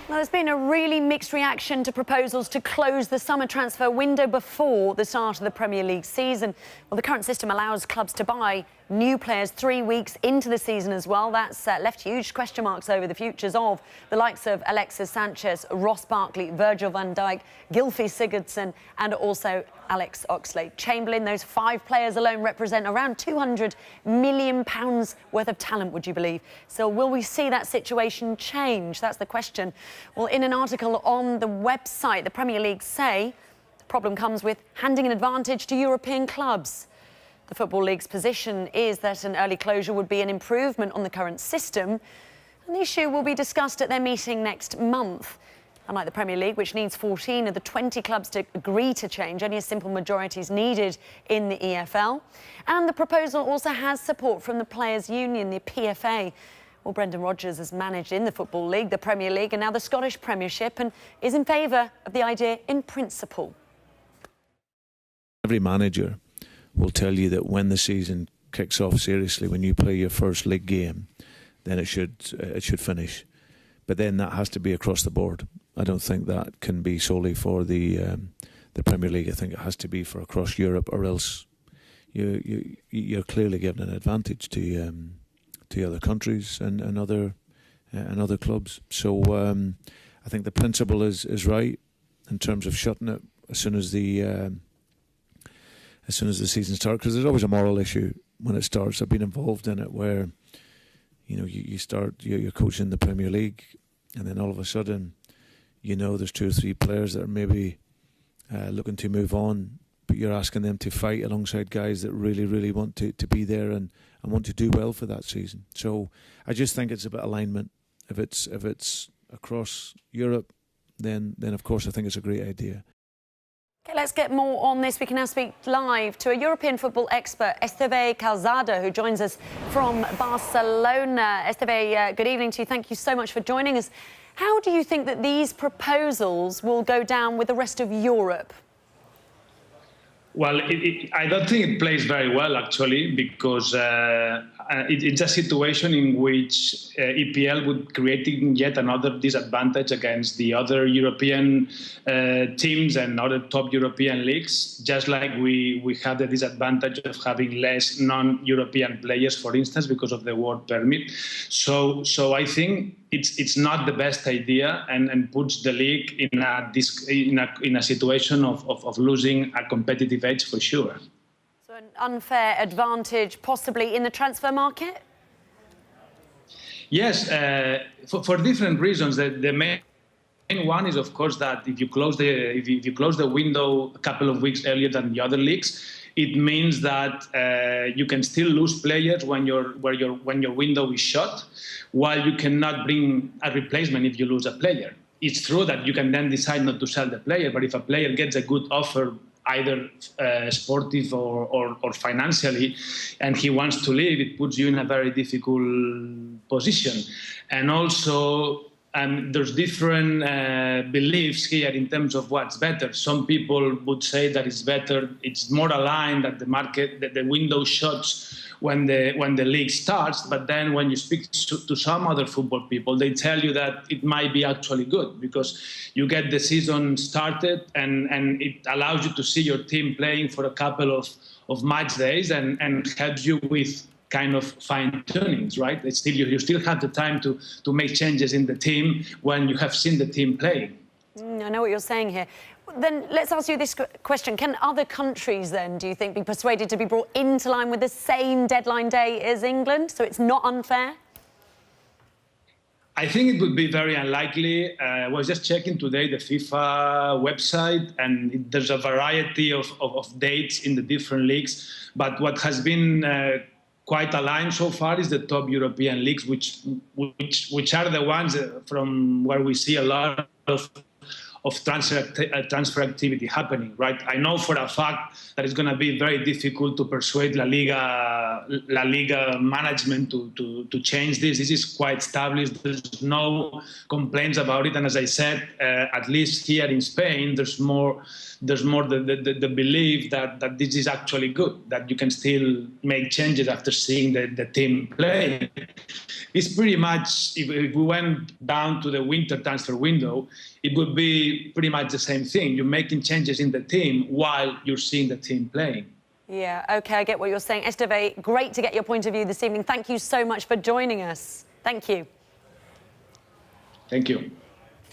Well, there's been a really mixed reaction to proposals to close the summer transfer window before the start of the Premier League season. Well, the current system allows clubs to buy new players 3 weeks into the season as well. That's left huge question marks over the futures of the likes of Alexis Sanchez, Ross Barkley, Virgil van Dijk, Gylfi Sigurdsson and also Alex Oxlade-Chamberlain. Those 5 players alone represent around £200 million worth of talent, would you believe? So will we see that situation change? That's the question. Well, in an article on the website, the Premier League say the problem comes with handing an advantage to European clubs. The Football League's position is that an early closure would be an improvement on the current system, and the issue will be discussed at their meeting next month. Unlike the Premier League, which needs 14 of the 20 clubs to agree to change, only a simple majority is needed in the EFL. And the proposal also has support from the Players' Union, the PFA. Well, Brendan Rodgers has managed in the Football League, the Premier League and now the Scottish Premiership, and is in favour of the idea in principle. Every manager will tell you that when the season kicks off seriously, when you play your first league game, then it should finish. But then that has to be across the board. I don't think that can be solely for the Premier League. I think it has to be for across Europe, or else you're clearly giving an advantage to other countries and other clubs. So I think the principle is right in terms of shutting it as soon as the season starts, because there's always a moral issue when it starts. I've been involved in it where you start you're coaching the Premier League, and then all of a sudden there's 2 or 3 players that are maybe looking to move on, but you're asking them to fight alongside guys that really want to be there and want to do well for that season. So I just think it's about alignment. If it's across Europe, then of course I think it's a great idea. Okay, let's get more on this. We can now speak live to a European football expert, Esteve Calzada, who joins us from Barcelona. Esteve, good evening to you. Thank you so much for joining us. How do you think that these proposals will go down with the rest of Europe? Well, I don't think it plays very well, actually, because it's a situation in which EPL would create yet another disadvantage against the other European teams and other top European leagues, just like we have the disadvantage of having less non-European players, for instance, because of the work permit. So I think it's not the best idea, and puts the league in a situation of losing a competitive edge for sure. So an unfair advantage possibly in the transfer market? Yes, for different reasons. The main one is, of course, that if you close the window a couple of weeks earlier than the other leagues, it means that you can still lose players when your window is shut, while you cannot bring a replacement if you lose a player. It's true that you can then decide not to sell the player, but if a player gets a good offer, either sportive or financially, and he wants to leave, it puts you in a very difficult position. And also, there's different beliefs here in terms of what's better. Some people would say that it's better, it's more aligned, that the window shuts when the league starts, but then when you speak to some other football people, they tell you that it might be actually good, because you get the season started and it allows you to see your team playing for a couple of match days and helps you with kind of fine-tunings, right? You still have the time to make changes in the team when you have seen the team playing. I know what you're saying here. Then let's ask you this question. Can other countries then, do you think, be persuaded to be brought into line with the same deadline day as England, so it's not unfair? I think it would be very unlikely. I was just checking today the FIFA website, and there's a variety of dates in the different leagues. But what has been quite aligned so far is the top European leagues, which are the ones from where we see a lot transfer activity happening, right? I know for a fact that it's going to be very difficult to persuade La Liga management to change this. This is quite established. There's no complaints about it, and as I said, at least here in Spain, there's more the belief that this is actually good, that you can still make changes after seeing the team play. It's pretty much, if we went down to the winter transfer window, it would be pretty much the same thing. You're making changes in the team while you're seeing the team playing. Yeah, OK, I get what you're saying. Esteve, great to get your point of view this evening. Thank you so much for joining us. Thank you. Thank you.